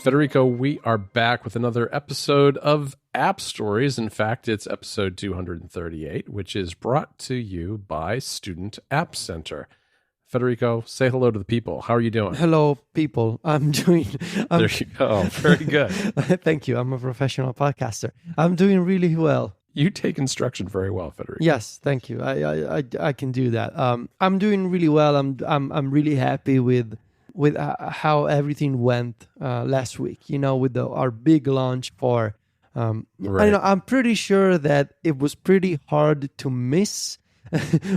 Federico, we are back with another episode of App Stories. In fact, it's episode 238, which is brought to you by Student App Center. Federico, say hello to the people. How are you doing? Hello, people. There you go. Very good. Thank you. I'm a professional podcaster. I'm doing really well. You take instruction very well, Federico. Yes, thank you. I can do that. I'm doing really well. I'm really happy with how everything went last week. You know, with our big launch for. Right. I'm pretty sure that it was pretty hard to miss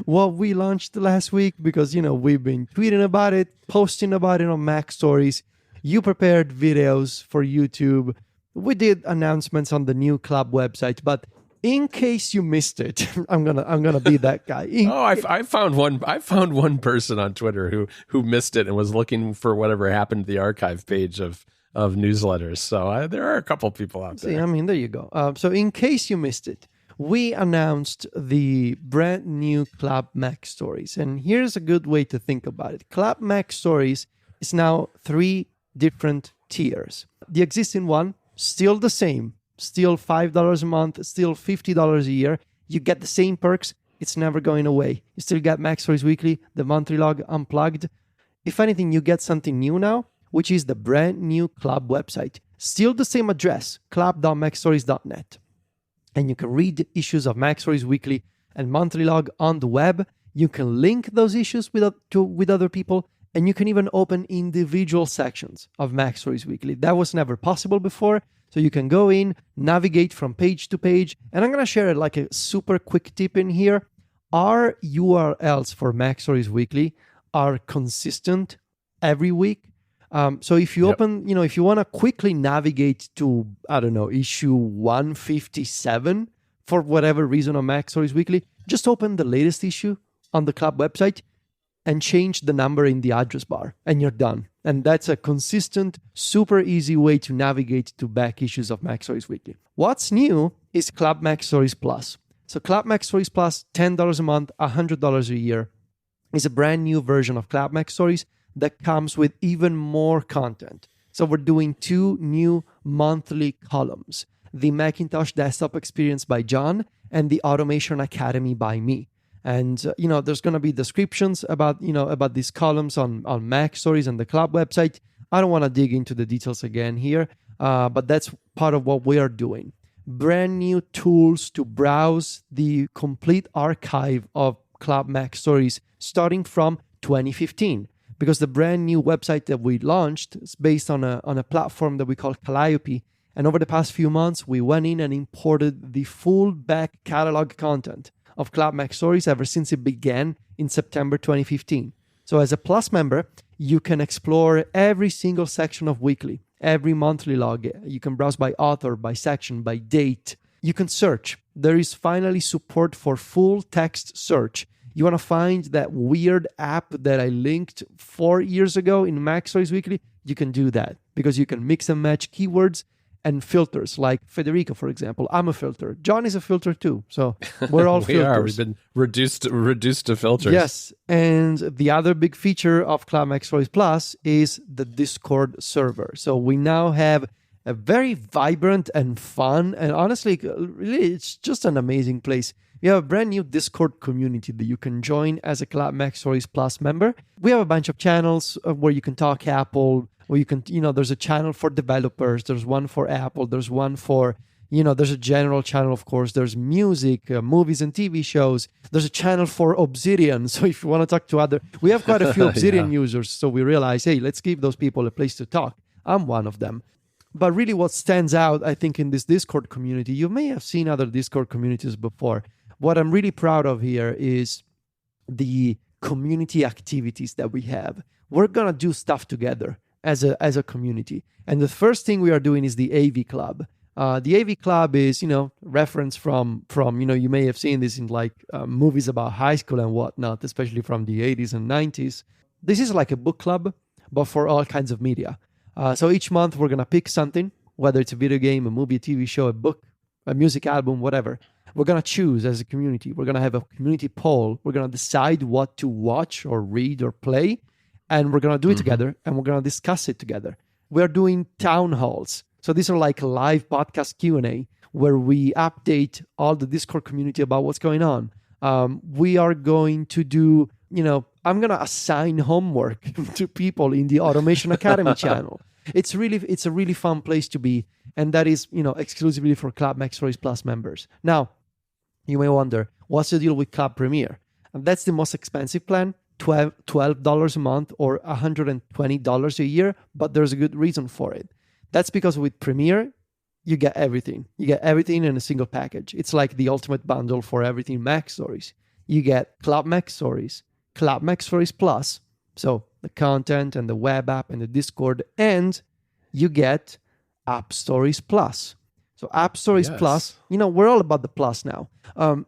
what we launched last week because we've been tweeting about it, posting about it on Mac Stories. You prepared videos for YouTube. We did announcements on the new club website, but in case you missed it, I'm gonna be that guy. I found one person on Twitter who missed it and was looking for whatever happened to the archive page of newsletters. So there are a couple people out there. See, there you go. So in case you missed it, we announced the brand new Club Mac Stories. And here's a good way to think about it. Club Mac Stories is now 3 different tiers. The existing one, still the same. Still $5 a month, still $50 a year. You get the same perks. It's never going away. You still get Mac Stories Weekly, the monthly log unplugged. If anything, you get something new now, which is the brand new club website. Still the same address, club.macstories.net. And you can read issues of Mac Stories Weekly and monthly log on the web. You can link those issues with other people, and you can even open individual sections of Mac Stories Weekly. That was never possible before. So you can go in, navigate from page to page, and I'm going to share like a super quick tip in here. Our URLs for Mac Stories Weekly are consistent every week. So if you open, if you want to quickly navigate to, issue 157 for whatever reason on Mac Stories Weekly, just open the latest issue on the club website and change the number in the address bar, and you're done. And that's a consistent, super easy way to navigate to back issues of Mac Stories Weekly. What's new is Club Mac Stories Plus. So Club Mac Stories Plus, $10 a month, $100 a year, is a brand new version of Club Mac Stories that comes with even more content. So we're doing 2 new monthly columns, the Macintosh Desktop Experience by John and the Automation Academy by me. And, there's going to be descriptions about these columns on Mac Stories and the club website. I don't want to dig into the details again here, but that's part of what we are doing. Brand new tools to browse the complete archive of Club Mac Stories starting from 2015. Because the brand new website that we launched is based on a platform that we call Calliope. And over the past few months, we went in and imported the full back catalog content of Club Mac Stories ever since it began in September 2015. So as a Plus member, you can explore every single section of Weekly, every monthly log. You can browse by author, by section, by date. You can search. There is finally support for full text search. You want to find that weird app that I linked 4 years ago in Mac Stories Weekly? You can do that because you can mix and match keywords and filters, like Federico, for example. I'm a filter. John is a filter too. So we're all filters. We've been reduced to filters. Yes. And the other big feature of Club Mac Stories Plus is the Discord server. So we now have a very vibrant and fun, and honestly, really, it's just an amazing place. We have a brand new Discord community that you can join as a Club Mac Stories Plus member. We have a bunch of channels where you can talk Apple, where you can, there's a channel for developers, there's one for Apple, there's one for, there's a general channel, of course, there's music, movies and TV shows, there's a channel for Obsidian. So if you want to talk to we have quite a few Obsidian users, so we realize, hey, let's give those people a place to talk. I'm one of them. But really what stands out, I think, in this Discord community, you may have seen other Discord communities before. What I'm really proud of here is the community activities that we have. We're going to do stuff together as a community. And the first thing we are doing is the AV Club. The AV Club is, reference from you may have seen this in movies about high school and whatnot, especially from the 80s and 90s. This is like a book club, but for all kinds of media. So each month we're going to pick something, whether it's a video game, a movie, a TV show, a book, a music album, whatever. We're going to choose as a community. We're going to have a community poll. We're going to decide what to watch or read or play. And we're going to do it together, and we're going to discuss it together. we're doing town halls. So these are like a live podcast Q&A where we update all the Discord community about what's going on. We are going to do, I'm going to assign homework to people in the Automation Academy channel. It's a really fun place to be. And that is, exclusively for Club MacStories Plus members. Now, you may wonder, what's the deal with Club Premier? And that's the most expensive plan, $12 a month or $120 a year, but there's a good reason for it. That's because with Premier, you get everything. You get everything in a single package. It's like the ultimate bundle for everything Mac Stories. You get Club Mac Stories, Club Mac Stories Plus, so the content and the web app and the Discord, and you get App Stories Plus. So App Stories Plus, we're all about the plus now.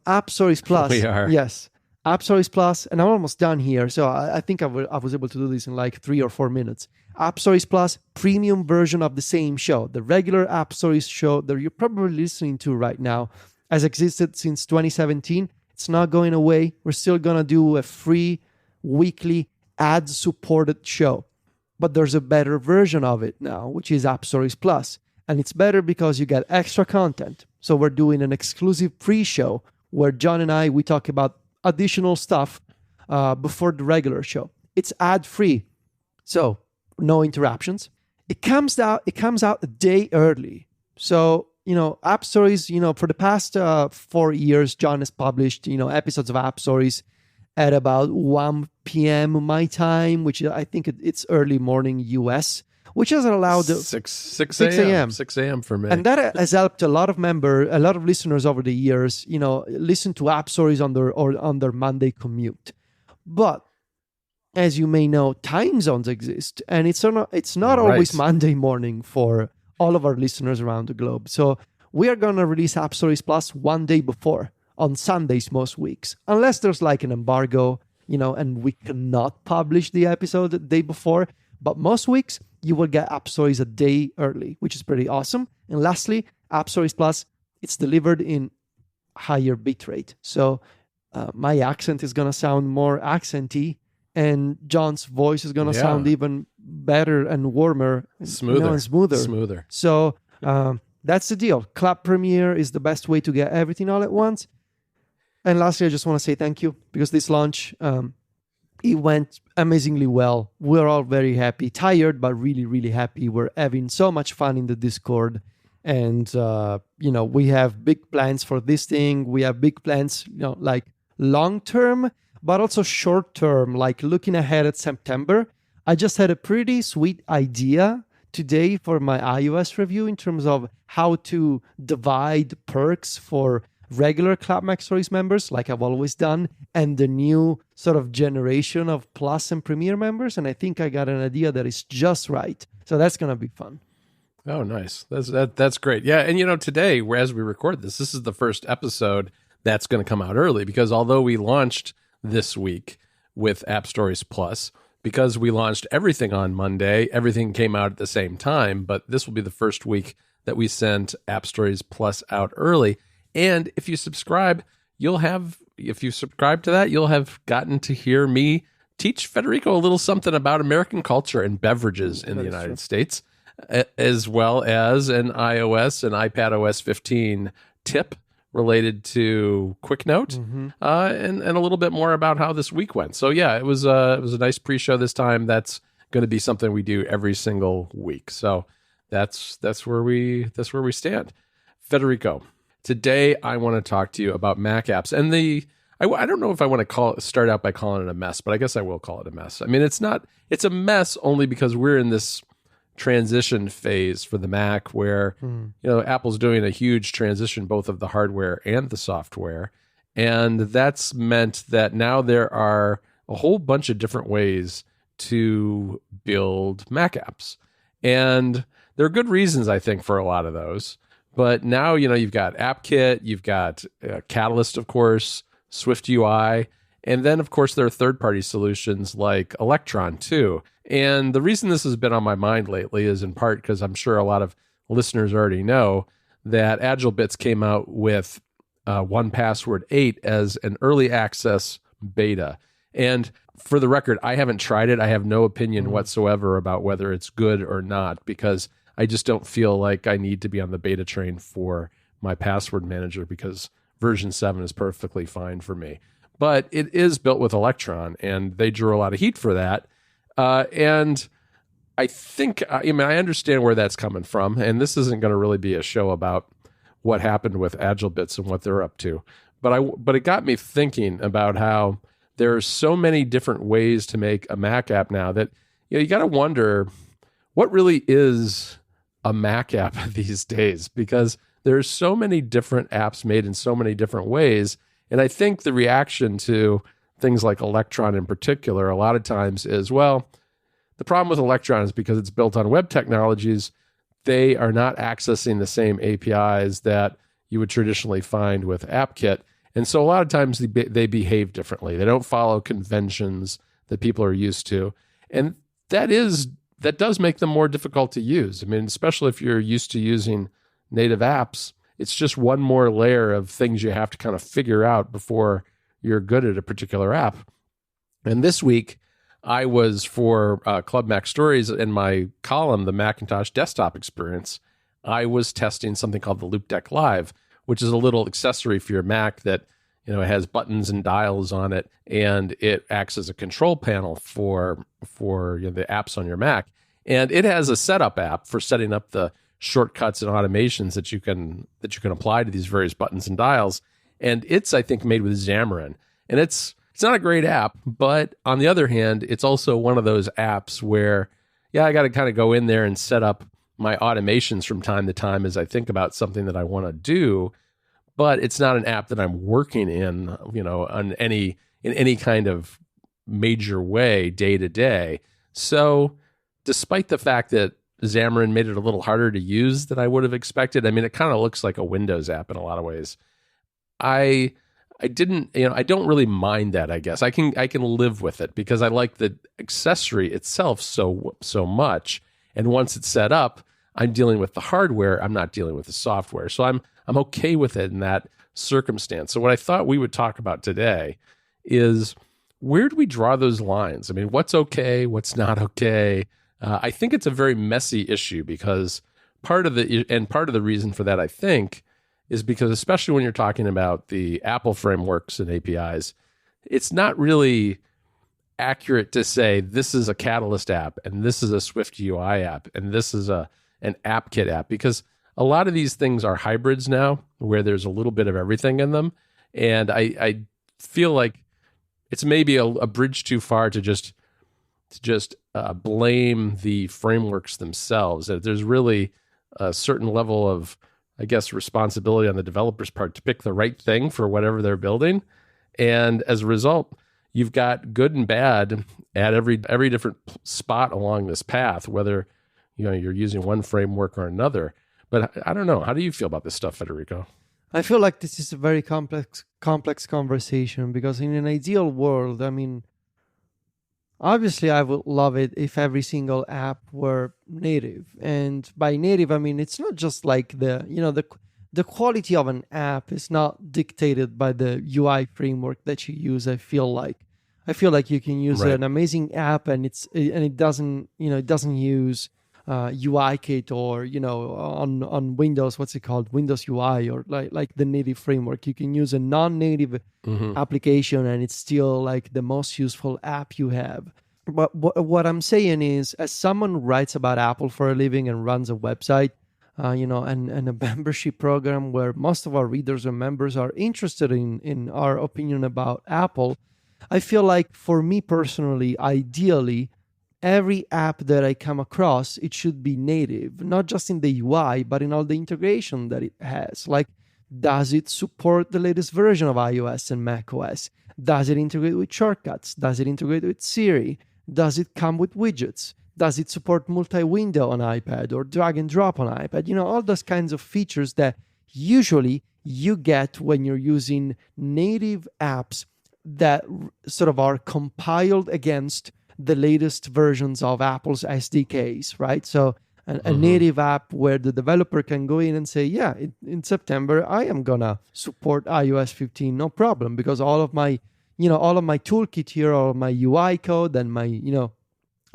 App Stories Plus. We are. Yes. App Stories Plus, and I'm almost done here. So I think I was able to do this in like 3 or 4 minutes. App Stories Plus, premium version of the same show. The regular App Stories show that you're probably listening to right now has existed since 2017. It's not going away. We're still going to do a free weekly ad-supported show. But there's a better version of it now, which is App Stories Plus. And it's better because you get extra content. So we're doing an exclusive pre-show where John and we talk about additional stuff before the regular show. It's ad-free, so no interruptions. It comes out a day early. So, App Stories, for the past 4 years, John has published, episodes of App Stories at about 1 p.m. my time, which I think it's early morning US, which has allowed 6 a.m. 6 a.m. for me. And that has helped a lot of listeners over the years, listen to App Stories on their Monday commute. But as you may know, time zones exist, and it's not always Monday morning for all of our listeners around the globe. So we are going to release App Stories Plus 1 day before, on Sundays most weeks, unless there's like an embargo, and we cannot publish the episode the day before. But most weeks, you will get App Stories a day early, which is pretty awesome. And lastly, App Stories Plus, it's delivered in higher bitrate. So my accent is going to sound more accenty, and John's voice is going to sound even better and warmer. Smoother. And smoother. So that's the deal. Club Premiere is the best way to get everything all at once. And lastly, I just want to say thank you, because this launch, it went amazingly well. We're all very happy, tired, but really, really happy. We're having so much fun in the Discord. And, we have big plans for this thing. We have big plans, like long-term, but also short-term, like looking ahead at September. I just had a pretty sweet idea today for my iOS review in terms of how to divide perks for regular Club MacStories members, like I've always done, and the new sort of generation of Plus and Premier members. And I think I got an idea that is just right. So that's going to be fun. Oh, nice. That's great. Yeah. And, today, as we record this is the first episode that's going to come out early, because although we launched this week with App Stories Plus, because we launched everything on Monday, everything came out at the same time, but this will be the first week that we sent App Stories Plus out early. And if you subscribe to that, you'll have gotten to hear me teach Federico a little something about American culture and beverages in the United States, as well as an iOS and iPadOS 15 tip related to QuickNote, and a little bit more about how this week went. So yeah, it was a nice pre-show this time. That's going to be something we do every single week. So that's where we stand. Federico, today I want to talk to you about Mac apps, and I don't know if I want to start out by calling it a mess, but I guess I will call it a mess. I mean, it's a mess only because we're in this transition phase for the Mac where, Apple's doing a huge transition, both of the hardware and the software. And that's meant that now there are a whole bunch of different ways to build Mac apps. And there are good reasons, I think, for a lot of those. But now, you've got AppKit, you've got Catalyst, of course, Swift UI, and then, of course, there are third-party solutions like Electron, too. And the reason this has been on my mind lately is in part because I'm sure a lot of listeners already know that AgileBits came out with 1Password 8 as an early access beta. And for the record, I haven't tried it. I have no opinion whatsoever about whether it's good or not, because I just don't feel like I need to be on the beta train for my password manager, because version 7 is perfectly fine for me. But it is built with Electron, and they drew a lot of heat for that. And I think, I understand where that's coming from, and this isn't going to really be a show about what happened with AgileBits and what they're up to. But it got me thinking about how there are so many different ways to make a Mac app now that you got to wonder, what really is a Mac app these days? Because there's so many different apps made in so many different ways. And I think the reaction to things like Electron in particular, a lot of times is, well, the problem with Electron is because it's built on web technologies, they are not accessing the same APIs that you would traditionally find with AppKit. And so a lot of times they behave differently. They don't follow conventions that people are used to. And that does make them more difficult to use. I mean, especially if you're used to using native apps, it's just one more layer of things you have to kind of figure out before you're good at a particular app. And this week, I was, for Club Mac Stories, in my column, The Macintosh Desktop Experience, I was testing something called the Loop Deck Live, which is a little accessory for your Mac that, it has buttons and dials on it, and it acts as a control panel for the apps on your Mac. And it has a setup app for setting up the shortcuts and automations that you can apply to these various buttons and dials. And it's, I think, made with Xamarin. And it's not a great app, but on the other hand, it's also one of those apps where, I got to kind of go in there and set up my automations from time to time as I think about something that I want to do. But it's not an app that I'm working in, in any kind of major way day to day. So despite the fact that Xamarin made it a little harder to use than I would have expected, it kind of looks like a Windows app in a lot of ways. I don't really mind that, I guess. I can live with it because I like the accessory itself so much. And once it's set up, I'm dealing with the hardware. I'm not dealing with the software. So I'm okay with it in that circumstance. So what I thought we would talk about today is, where do we draw those lines? What's okay? What's not okay? I think it's a very messy issue, because part of the reason for that, I think, is because, especially when you're talking about the Apple frameworks and APIs, it's not really accurate to say this is a Catalyst app and this is a Swift UI app and this is an AppKit app, because a lot of these things are hybrids now where there's a little bit of everything in them. And I feel like it's maybe a bridge too far to just blame the frameworks themselves. That there's really a certain level of, I guess, responsibility on the developer's part to pick the right thing for whatever they're building. And as a result, you've got good and bad at every different spot along this path, whether you're using one framework or another. But I don't know. How do you feel about this stuff, Federico? I feel like this is a very complex conversation, because in an ideal world, obviously I would love it if every single app were native. And by native, it's not just like the quality of an app is not dictated by the UI framework that you use. I feel like you can use an amazing app and it doesn't use UIKit or on Windows, what's it called, Windows UI, or like the native framework. You can use a non-native application and it's still like the most useful app you have. But what I'm saying is, as someone who writes about Apple for a living and runs a website, and a membership program where most of our readers and members are interested in our opinion about Apple, I feel like, for me personally, ideally, every app that I come across, it should be native, not just in the UI, but in all the integration that it has. Like, does it support the latest version of iOS and macOS? Does it integrate with shortcuts? Does it integrate with Siri? Does it come with widgets? Does it support multi-window on iPad or drag and drop on iPad? All those kinds of features that usually you get when you're using native apps that sort of are compiled against the latest versions of Apple's SDKs, right? So a native app where the developer can go in and say, in September, I am going to support iOS 15, no problem, because all of my all of my toolkit here, all of my UI code and my,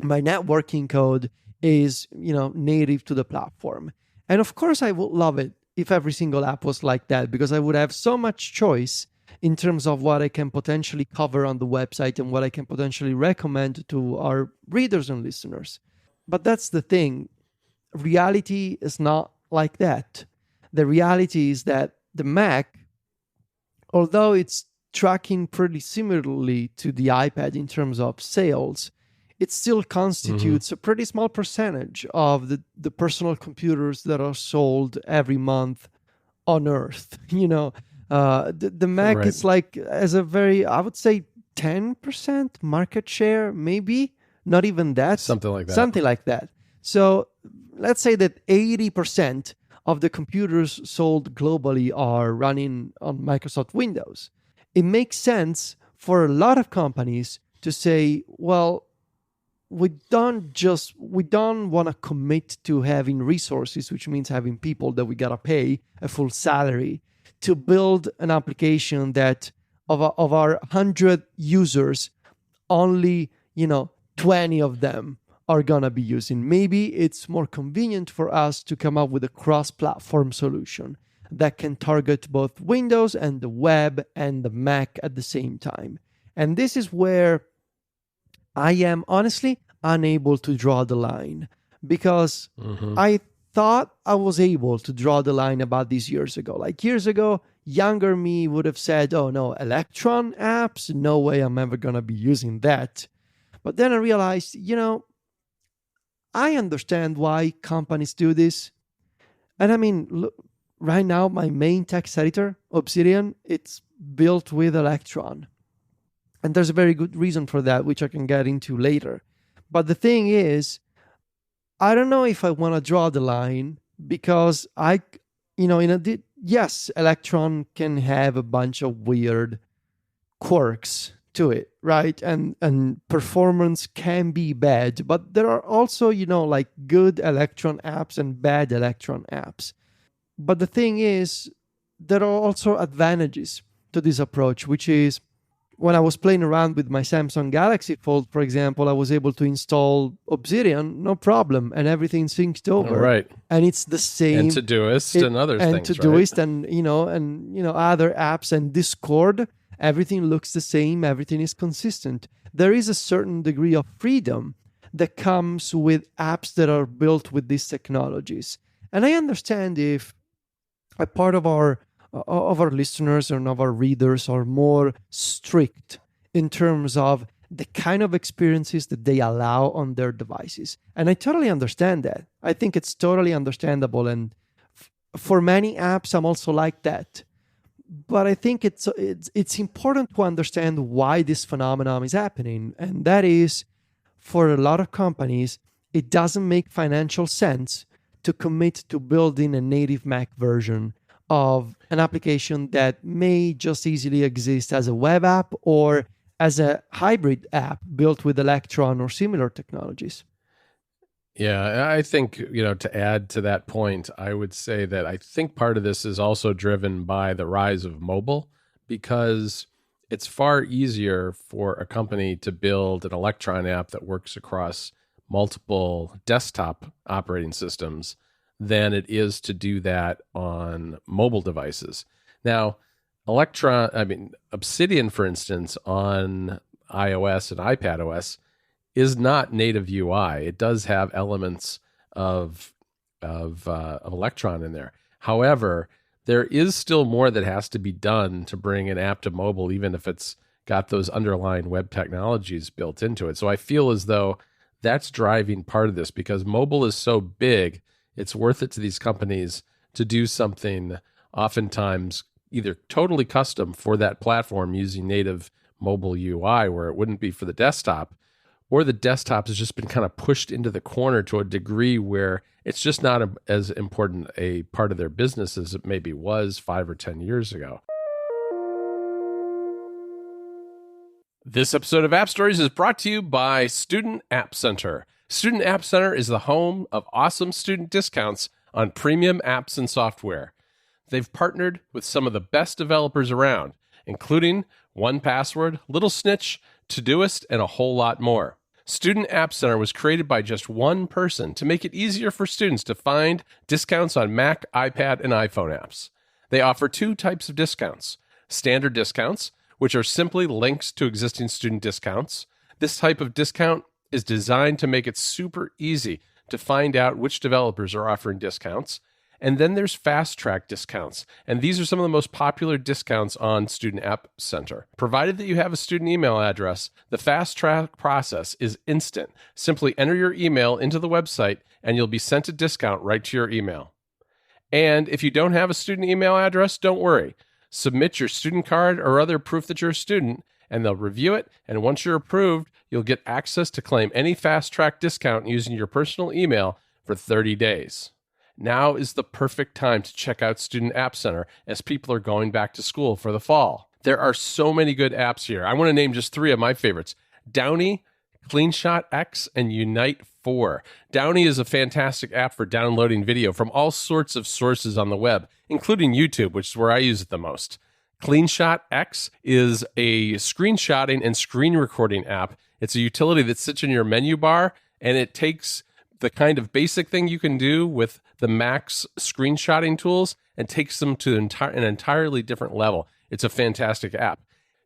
my networking code is, native to the platform. And of course, I would love it if every single app was like that, because I would have so much choice in terms of what I can potentially cover on the website and what I can potentially recommend to our readers and listeners. But that's the thing. Reality is not like that. The reality is that the Mac, although it's tracking pretty similarly to the iPad in terms of sales, it still constitutes a pretty small percentage of the personal computers that are sold every month on Earth. The Mac is like, as a very, I would say 10% market share, maybe, not even that. Something like that. So let's say that 80% of the computers sold globally are running on Microsoft Windows. It makes sense for a lot of companies to say, well, we don't want to commit to having resources, which means having people that we got to pay a full salary to build an application that of our 100 users, only, 20 of them are going to be using. Maybe it's more convenient for us to come up with a cross-platform solution that can target both Windows and the web and the Mac at the same time. And this is where I am honestly unable to draw the line, because I thought I was able to draw the line about these years ago. Like years ago, younger me would have said, oh no, Electron apps, no way I'm ever going to be using that. But then I realized, I understand why companies do this. And I mean, look, right now, my main text editor, Obsidian, it's built with Electron. And there's a very good reason for that, which I can get into later. But the thing is, I don't know if I want to draw the line, because yes, Electron can have a bunch of weird quirks to it, right? And performance can be bad, but there are also, like good Electron apps and bad Electron apps. But the thing is, there are also advantages to this approach, which is, when I was playing around with my Samsung Galaxy Fold, for example, I was able to install Obsidian, no problem, and everything synced over. Right. And it's the same. And Todoist and other things, and Todoist, right? and other apps and Discord, everything looks the same, everything is consistent. There is a certain degree of freedom that comes with apps that are built with these technologies. And I understand if a part of our listeners and of our readers are more strict in terms of the kind of experiences that they allow on their devices. And I totally understand that. I think it's totally understandable. And for many apps, I'm also like that. But I think it's important to understand why this phenomenon is happening. And that is, for a lot of companies, it doesn't make financial sense to commit to building a native Mac version of an application that may just easily exist as a web app or as a hybrid app built with Electron or similar technologies. Yeah, I think, to add to that point, I would say that I think part of this is also driven by the rise of mobile, because it's far easier for a company to build an Electron app that works across multiple desktop operating systems than it is to do that on mobile devices. Now, Obsidian, for instance, on iOS and iPadOS is not native UI. It does have elements of Electron in there. However, there is still more that has to be done to bring an app to mobile, even if it's got those underlying web technologies built into it. So I feel as though that's driving part of this, because mobile is so big, it's worth it to these companies to do something oftentimes either totally custom for that platform using native mobile UI where it wouldn't be for the desktop, or the desktop has just been kind of pushed into the corner to a degree where it's just not as important a part of their business as it maybe was 5 or 10 years ago. This episode of App Stories is brought to you by Student App Center. Student App Center is the home of awesome student discounts on premium apps and software. They've partnered with some of the best developers around, including 1Password, Little Snitch, Todoist, and a whole lot more. Student App Center was created by just one person to make it easier for students to find discounts on Mac, iPad, and iPhone apps. They offer two types of discounts: standard discounts, which are simply links to existing student discounts. This type of discount is designed to make it super easy to find out which developers are offering discounts. And then there's fast track discounts. And these are some of the most popular discounts on Student App Center. Provided that you have a student email address, the fast track process is instant. Simply enter your email into the website and you'll be sent a discount right to your email. And if you don't have a student email address, don't worry. Submit your student card or other proof that you're a student, and they'll review it. And once you're approved, you'll get access to claim any fast track discount using your personal email for 30 days. Now is the perfect time to check out Student App Center as people are going back to school for the fall. There are so many good apps here. I want to name just three of my favorites: Downy, CleanShot X, and Unite 4. Downy is a fantastic app for downloading video from all sorts of sources on the web, including YouTube, which is where I use it the most. CleanShot X is a screenshotting and screen recording app. It's a utility that sits in your menu bar, and it takes the kind of basic thing you can do with the Mac's screenshotting tools and takes them to an entirely different level. It's a fantastic app.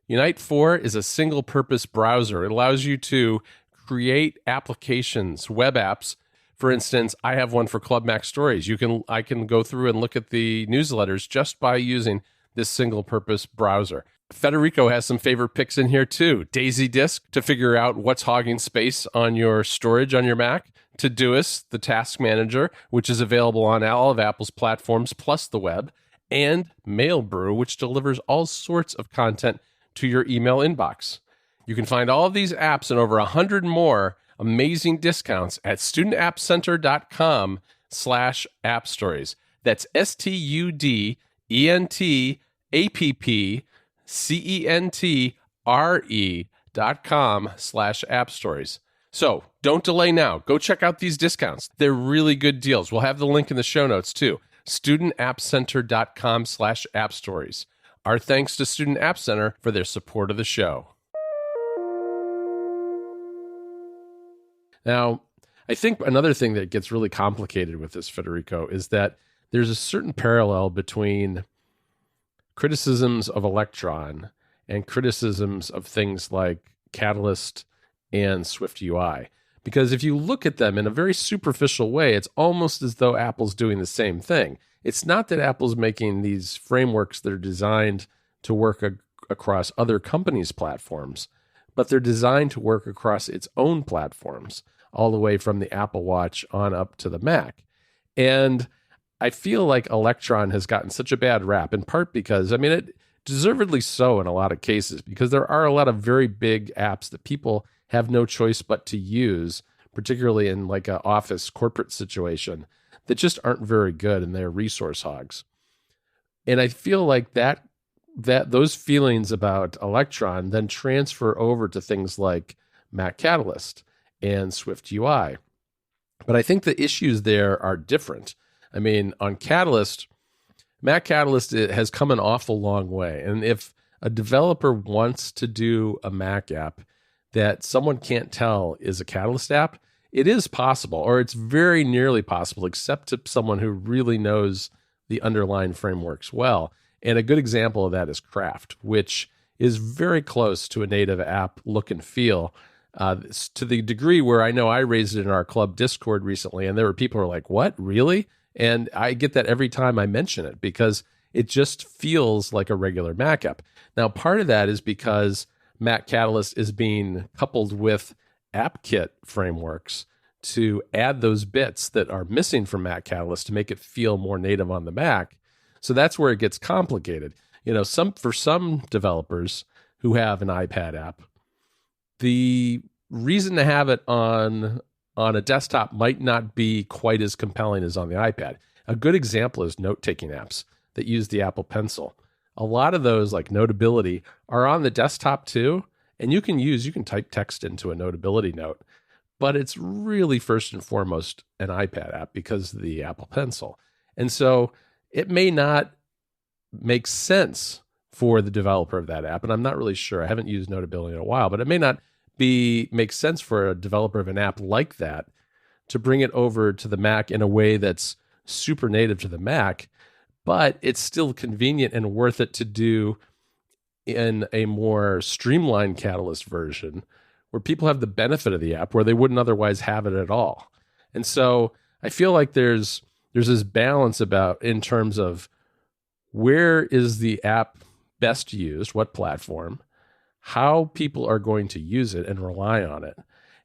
Unite 4 is a single-purpose browser. It allows you to create applications, web apps. For instance, I have one for Club Mac Stories. I can go through and look at the newsletters just by using this single-purpose browser. Federico has some favorite picks in here too. Daisy Disk to figure out what's hogging space on your storage on your Mac. Todoist, the task manager, which is available on all of Apple's platforms plus the web. And Mailbrew, which delivers all sorts of content to your email inbox. You can find all of these apps and over 100 more amazing discounts at studentappcenter.com/appstories. That's studentappcenter.com/appstories. So don't delay now. Go check out these discounts. They're really good deals. We'll have the link in the show notes too. studentappcenter.com/appstories. Our thanks to Student App Center for their support of the show. Now, I think another thing that gets really complicated with this, Federico, is that there's a certain parallel between criticisms of Electron and criticisms of things like Catalyst and Swift UI. Because if you look at them in a very superficial way, it's almost as though Apple's doing the same thing. It's not that Apple's making these frameworks that are designed to work across other companies' platforms, but they're designed to work across its own platforms, all the way from the Apple Watch on up to the Mac. And I feel like Electron has gotten such a bad rap, in part because, it deservedly so in a lot of cases, because there are a lot of very big apps that people have no choice but to use, particularly in like an office corporate situation, that just aren't very good and they're resource hogs. And I feel like that those feelings about Electron then transfer over to things like Mac Catalyst and Swift UI. But I think the issues there are different. On Catalyst, Mac Catalyst has come an awful long way. And if a developer wants to do a Mac app that someone can't tell is a Catalyst app, it is possible, or it's very nearly possible, except to someone who really knows the underlying frameworks well. And a good example of that is Craft, which is very close to a native app look and feel, to the degree where I know I raised it in our club Discord recently, and there were people who were like, "What, really?" And I get that every time I mention it, because it just feels like a regular Mac app. Now, part of that is because Mac Catalyst is being coupled with AppKit frameworks to add those bits that are missing from Mac Catalyst to make it feel more native on the Mac. So that's where it gets complicated. For some developers who have an iPad app, the reason to have it on a desktop might not be quite as compelling as on the iPad. A good example is note-taking apps that use the Apple Pencil. A lot of those, like Notability, are on the desktop too, and you can type text into a Notability note, but it's really first and foremost an iPad app because of the Apple Pencil. And so it may not make sense for the developer of that app. And I'm not really sure. I haven't used Notability in a while, but it may not make sense for a developer of an app like that to bring it over to the Mac in a way that's super native to the Mac, but it's still convenient and worth it to do in a more streamlined Catalyst version where people have the benefit of the app where they wouldn't otherwise have it at all. And so I feel like there's this balance about in terms of where is the app best used, what platform, how people are going to use it and rely on it.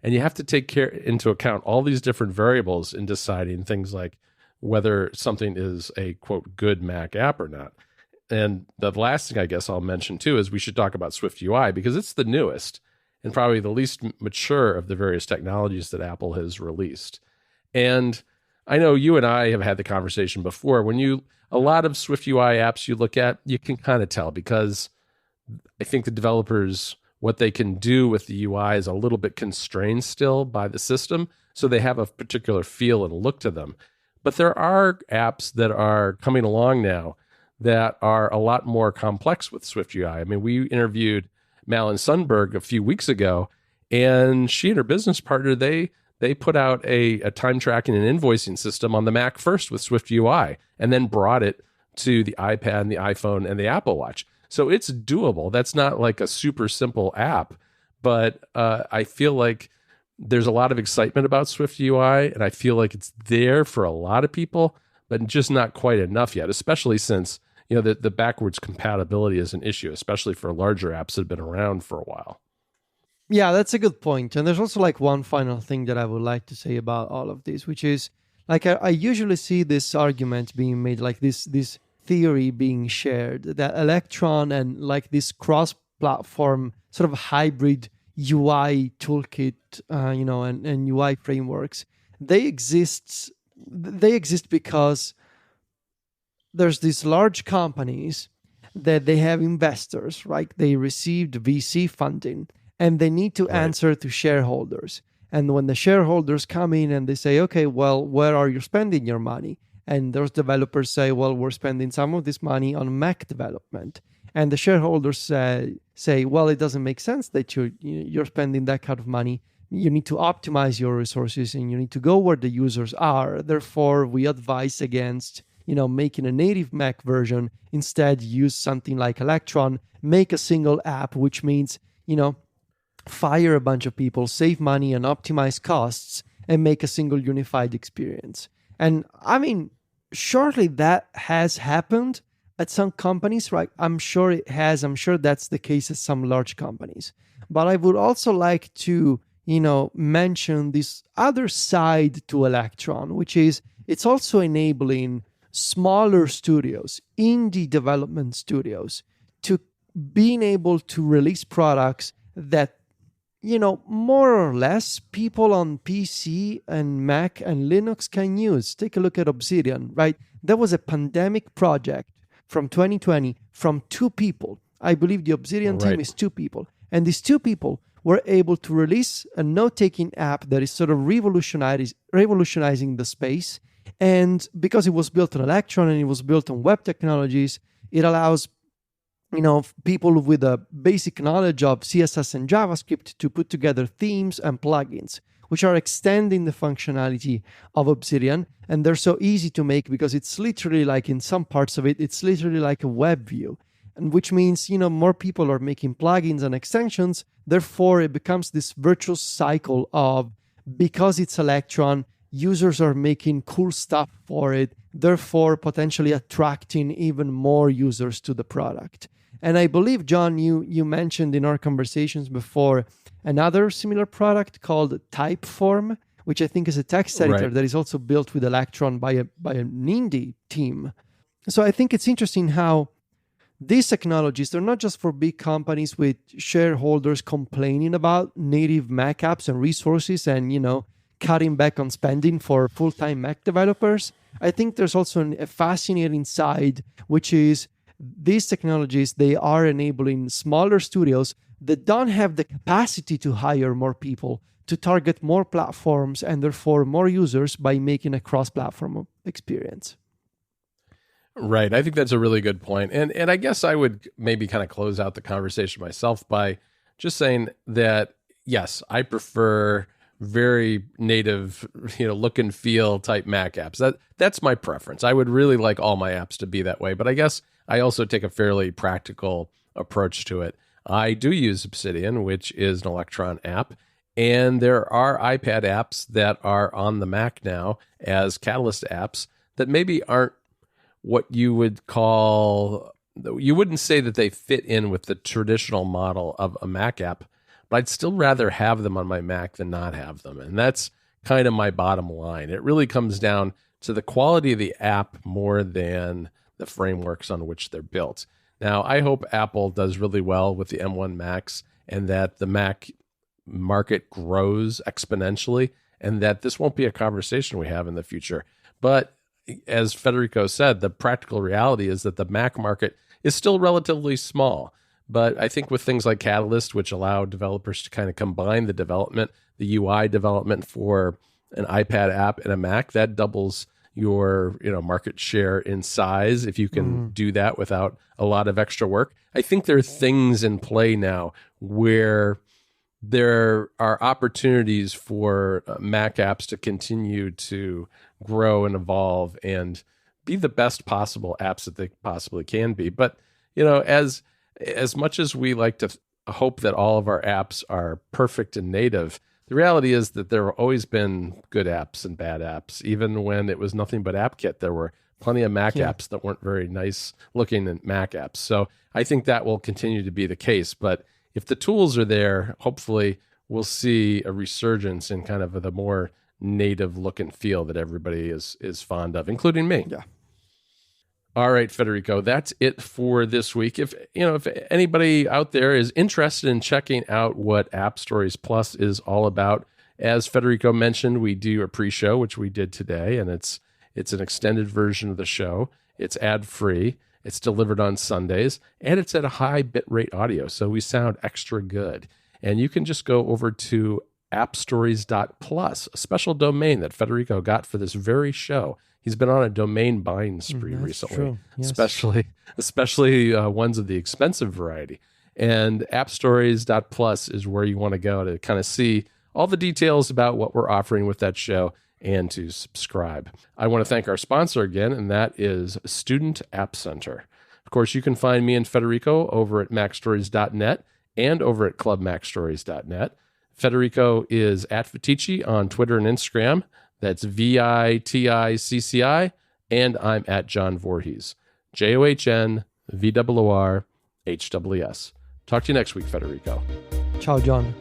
And you have to take into account all these different variables in deciding things like whether something is a, quote, good Mac app or not. And the last thing I guess I'll mention too is we should talk about Swift UI because it's the newest and probably the least mature of the various technologies that Apple has released. And I know you and I have had the conversation before. A lot of Swift UI apps you look at, you can kind of tell because I think the developers, what they can do with the UI is a little bit constrained still by the system. So they have a particular feel and look to them. But there are apps that are coming along now that are a lot more complex with Swift UI. I mean, we interviewed Malin Sundberg a few weeks ago, and she and her business partner, they put out a time tracking and invoicing system on the Mac first with Swift UI, and then brought it to the iPad and the iPhone and the Apple Watch. So it's doable. That's not like a super simple app, but I feel like there's a lot of excitement about Swift UI, and I feel like it's there for a lot of people, but just not quite enough yet, especially since the backwards compatibility is an issue, especially for larger apps that have been around for a while. Yeah, that's a good point. And there's also like one final thing that I would like to say about all of this, which is like I usually see this argument being made, like this theory being shared that Electron and like this cross-platform sort of hybrid UI toolkit, and UI frameworks, they exist because there's these large companies that they have investors, right? They received VC funding and they need to answer to shareholders. And when the shareholders come in and they say, okay, well, where are you spending your money? And those developers say, well, we're spending some of this money on Mac development. And the shareholders say, well, it doesn't make sense that you're spending that kind of money. You need to optimize your resources and you need to go where the users are. Therefore, we advise against, making a native Mac version. Instead, use something like Electron, make a single app, which means, fire a bunch of people, save money and optimize costs and make a single unified experience. And I mean, surely that has happened at some companies, right? I'm sure it has. I'm sure that's the case at some large companies. But I would also like to, mention this other side to Electron, which is it's also enabling smaller studios, indie development studios, to being able to release products that, more or less people on PC and Mac and Linux can use. Take a look at Obsidian, right? There was a pandemic project from 2020 from 2 people. I believe the Obsidian team is 2 people. And these 2 people were able to release a note-taking app that is sort of revolutionizing the space. And because it was built on Electron and it was built on web technologies, it allows people with a basic knowledge of CSS and JavaScript to put together themes and plugins, which are extending the functionality of Obsidian. And they're so easy to make because it's literally like in some parts of it, it's literally like a web view. And which means, more people are making plugins and extensions. Therefore, it becomes this virtuous cycle of, because it's Electron, users are making cool stuff for it, therefore potentially attracting even more users to the product. And I believe, John, you mentioned in our conversations before another similar product called Typeform, which I think is a text editor that is also built with Electron by an indie team. So I think it's interesting how these technologies, they're not just for big companies with shareholders complaining about native Mac apps and resources and, cutting back on spending for full-time Mac developers. I think there's also a fascinating side, which is these technologies, they are enabling smaller studios that don't have the capacity to hire more people to target more platforms and therefore more users by making a cross-platform experience. Right. I think that's a really good point. And I guess I would maybe kind of close out the conversation myself by just saying that, yes, I prefer very native, look and feel type Mac apps. That's my preference. I would really like all my apps to be that way, but I guess I also take a fairly practical approach to it. I do use Obsidian, which is an Electron app, and there are iPad apps that are on the Mac now as Catalyst apps that maybe aren't what you would call, you wouldn't say that they fit in with the traditional model of a Mac app, but I'd still rather have them on my Mac than not have them. And that's kind of my bottom line. It really comes down to the quality of the app more than the frameworks on which they're built. Now, I hope Apple does really well with the M1 Macs and that the Mac market grows exponentially and that this won't be a conversation we have in the future. But as Federico said, the practical reality is that the Mac market is still relatively small. But I think with things like Catalyst, which allow developers to kind of combine the development, the UI development for an iPad app and a Mac, that doubles your market share in size if you can do that without a lot of extra work. I think there are things in play now where there are opportunities for Mac apps to continue to grow and evolve and be the best possible apps that they possibly can be. But, as much as we like to hope that all of our apps are perfect and native, the reality is that there have always been good apps and bad apps. Even when it was nothing but AppKit, there were plenty of Mac apps that weren't very nice looking in Mac apps. So I think that will continue to be the case. But if the tools are there, hopefully we'll see a resurgence in kind of the more native look and feel that everybody is fond of, including me. Yeah. All right, Federico, that's it for this week. If anybody out there is interested in checking out what App Stories Plus is all about, as Federico mentioned, we do a pre-show, which we did today, and it's an extended version of the show. It's ad-free. It's delivered on Sundays, and it's at a high bitrate audio, so we sound extra good. And you can just go over to appstories.plus, a special domain that Federico got for this very show. He's been on a domain buying spree recently, yes. especially ones of the expensive variety. And appstories.plus is where you want to go to kind of see all the details about what we're offering with that show and to subscribe. I want to thank our sponsor again, and that is Student App Center. Of course, you can find me and Federico over at macstories.net and over at clubmacstories.net. Federico is at Viticci on Twitter and Instagram. That's VITICCI. And I'm at John Voorhees. JOHNVOORHWS. Talk to you next week, Federico. Ciao, John.